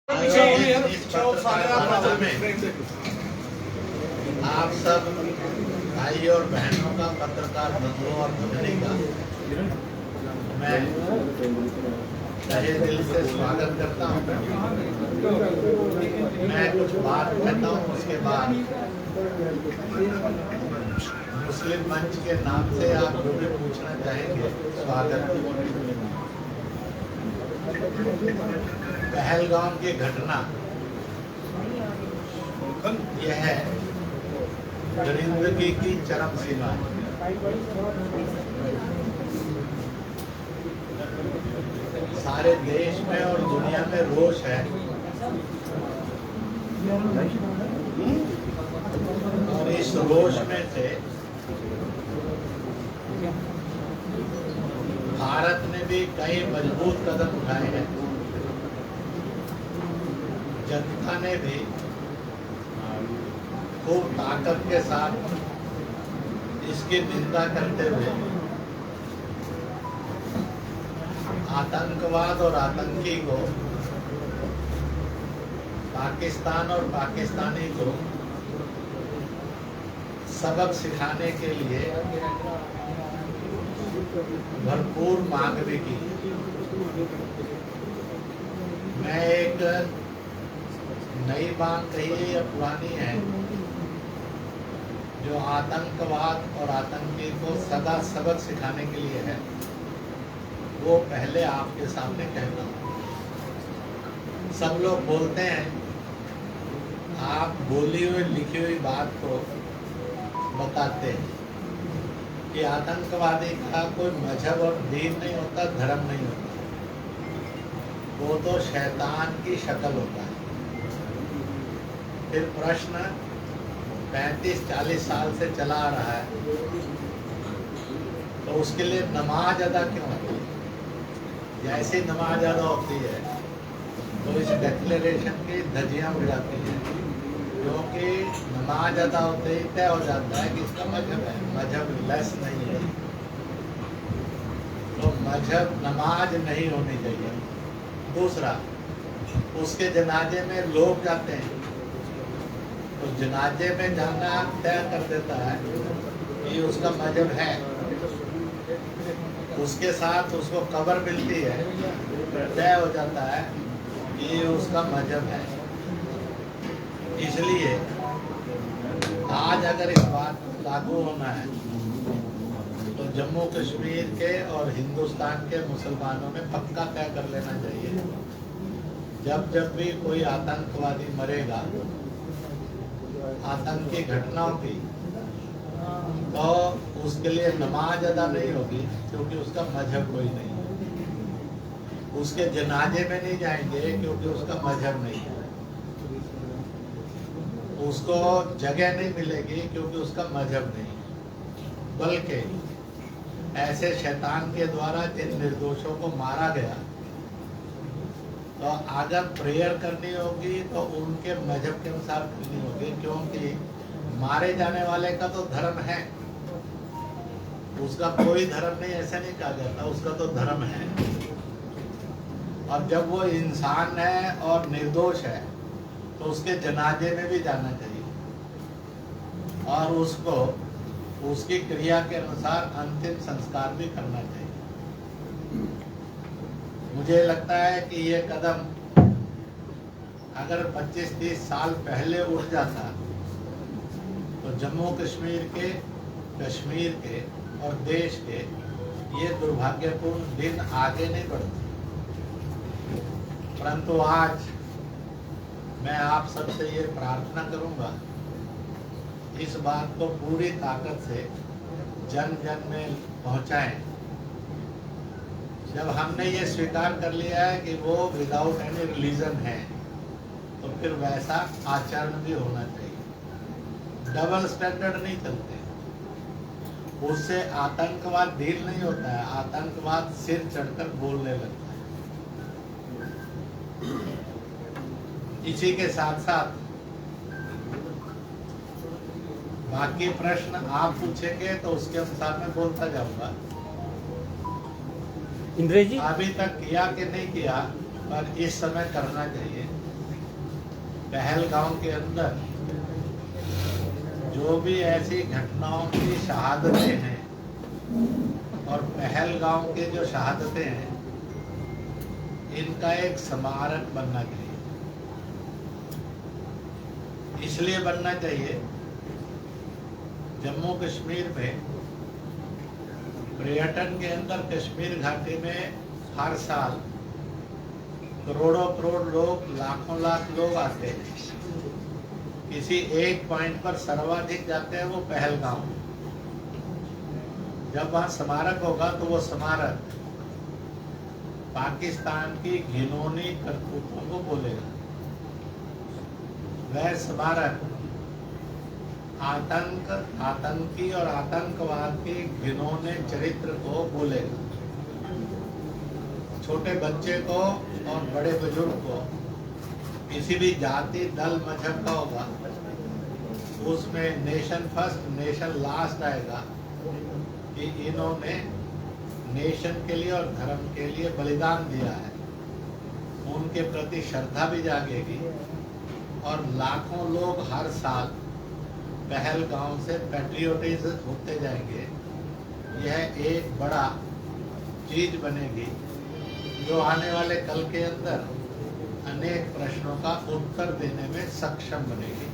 आप सब भाई और बहनों का, पत्रकार बंधुओं और भगिनी का मैं तहे दिल से स्वागत करता हूँ। मैं कुछ बात कहता हूँ, उसके बाद मुस्लिम मंच के नाम से आप जो भी पूछना चाहेंगे स्वागत। पहलगाम की घटना यह है दरिंदगी की चरम सीमा। सारे देश में और दुनिया में रोष है और इस रोष में से भारत ने भी कई मजबूत कदम उठाए हैं। जनता ने भी खूब ताकत के साथ इसकी निंदा करते हुए आतंकवाद और आतंकी को, पाकिस्तान और पाकिस्तानी को सबक सिखाने के लिए भरपूर मांग भी की। मैं एक नई बात कही है या पुरानी है, जो आतंकवाद और आतंकी को सदा सबक सिखाने के लिए है, वो पहले आपके सामने कहता हूँ। सब लोग बोलते हैं, आप बोली हुई लिखी हुई बात को बताते हैं कि आतंकवादी का कोई मजहब और दीन नहीं होता, धर्म नहीं होता, वो तो शैतान की शक्ल होता है। फिर प्रश्न 35-40 साल से चला आ रहा है, तो उसके लिए नमाज अदा क्यों होती है? जैसी नमाज अदा होती है तो इस डिक्लेरेशन की धज्जियां उड़ जाती हैं, क्योंकि नमाज अदा होते ही तय हो जाता है कि इसका मजहब है, मजहब लेस नहीं है। तो मजहब नमाज नहीं होनी चाहिए। दूसरा, उसके जनाजे में लोग जाते हैं, तो जनाजे में जाना तय कर देता है कि उसका मजहब है। उसके साथ उसको कब्र मिलती है, तय हो जाता है कि उसका मजहब है। इसलिए आज अगर इस बात को लागू होना है तो जम्मू कश्मीर के और हिंदुस्तान के मुसलमानों ने पक्का तय कर लेना चाहिए, जब जब भी कोई आतंकवादी मरेगा, आतंकी घटना होगी, तो उसके लिए नमाज अदा नहीं होगी, क्योंकि उसका मजहब कोई नहीं है। उसके जनाजे में नहीं जाएंगे, क्योंकि उसका मजहब नहीं है। उसको जगह नहीं मिलेगी, क्योंकि उसका मजहब नहीं है। बल्कि ऐसे शैतान के द्वारा जिन निर्दोषों को मारा गया, तो अगर प्रेयर करनी होगी तो उनके मजहब के अनुसार करनी होगी, क्योंकि मारे जाने वाले का तो धर्म है, उसका कोई धर्म नहीं, ऐसा नहीं कहा जाता, उसका तो धर्म है। और जब वो इंसान है और निर्दोष है, तो उसके जनाजे में भी जाना चाहिए और उसको उसकी क्रिया के अनुसार अंतिम संस्कार भी करना चाहिए। मुझे लगता है कि ये कदम अगर 25-30 साल पहले उठ जाता तो जम्मू कश्मीर के और देश के ये दुर्भाग्यपूर्ण दिन आगे नहीं बढ़ते। परंतु आज मैं आप सबसे ये प्रार्थना करूंगा, इस बात को पूरी ताकत से जन जन में पहुंचाएं। जब हमने ये स्वीकार कर लिया है कि वो विदाउट एनी रिलीजन है, तो फिर वैसा आचरण भी होना चाहिए। डबल स्टैंडर्ड नहीं चलते, उससे आतंकवाद डील नहीं होता है, आतंकवाद सिर चढ़कर बोलने लगता है। इसी के साथ साथ बाकी प्रश्न आप पूछेंगे तो उसके अनुसार मैं बोलता जाऊंगा। इंद्रेश जी, अभी तक किया कि नहीं किया, पर इस समय करना चाहिए। पहलगाम के अंदर जो भी ऐसी घटनाओं की शहादतें हैं और पहलगाम के जो शहादतें हैं, इनका एक स्मारक बनना चाहिए। इसलिए बनना चाहिए, जम्मू कश्मीर में पर्यटन के अंदर कश्मीर घाटी में हर साल करोड़ों करोड़ लोग, लाखों लाख लोग आते हैं। किसी एक पॉइंट पर सर्वाधिक जाते हैं, वो पहलगाम। जब वहां स्मारक होगा तो वो स्मारक पाकिस्तान की घिनौनी करतूतों को बोलेगा। वह स्मारक आतंकी और आतंकवाद के घिनौने चरित्र को बोलेगा। छोटे बच्चे को और बड़े बुजुर्ग को, किसी भी जाति दल मजहब का होगा, उसमें नेशन फर्स्ट नेशन लास्ट आएगा कि इन्होंने नेशन के लिए और धर्म के लिए बलिदान दिया है। उनके प्रति श्रद्धा भी जागेगी और लाखों लोग हर साल पहलगाम से पैट्रियोटिज होते जाएंगे। यह एक बड़ा चीज बनेगी जो आने वाले कल के अंदर अनेक प्रश्नों का उत्तर देने में सक्षम बनेगी।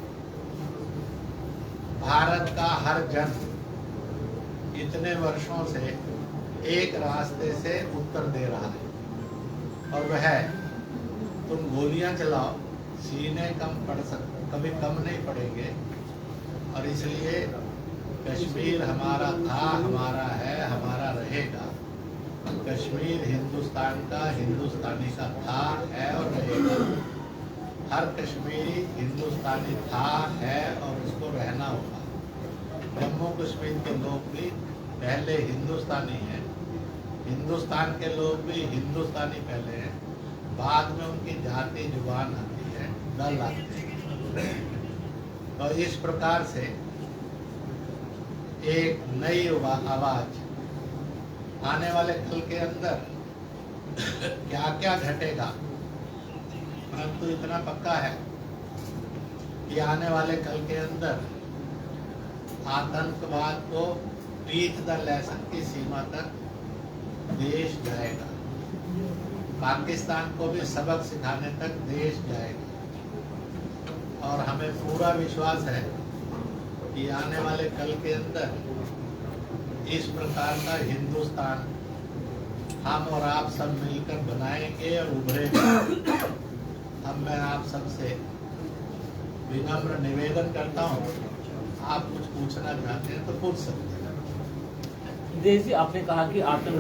भारत का हर जन इतने वर्षों से एक रास्ते से उत्तर दे रहा है, और वह तुम गोलियां चलाओ, सीने कभी कम नहीं पड़ेंगे। और इसलिए कश्मीर हमारा था, हमारा है, हमारा रहेगा। कश्मीर हिंदुस्तान का, हिंदुस्तानी का था, है और रहेगा। हर कश्मीरी हिंदुस्तानी था, है और उसको रहना होगा। जम्मू कश्मीर के लोग भी पहले हिंदुस्तानी हैं, हिंदुस्तान के लोग भी हिंदुस्तानी पहले हैं, बाद में उनकी जाति जुबान आती है, दल आते हैं। तो इस प्रकार से एक नई आवाज आने वाले कल के अंदर क्या क्या घटेगा, परंतु इतना पक्का है कि आने वाले कल के अंदर आतंकवाद को टीच द लेसन की सीमा तक देश जाएगा। पाकिस्तान को भी सबक सिखाने तक देश जाएगा। और हमें पूरा विश्वास है कि आने वाले कल के अंदर इस प्रकार का हिंदुस्तान हम और आप सब मिलकर बनाएंगे और उभरेंगे। अब मैं आप सबसे विनम्र निवेदन करता हूँ, आप कुछ पूछना चाहते हैं तो पूछ सकते हैं। देश जी, आपने कहा कि आतंक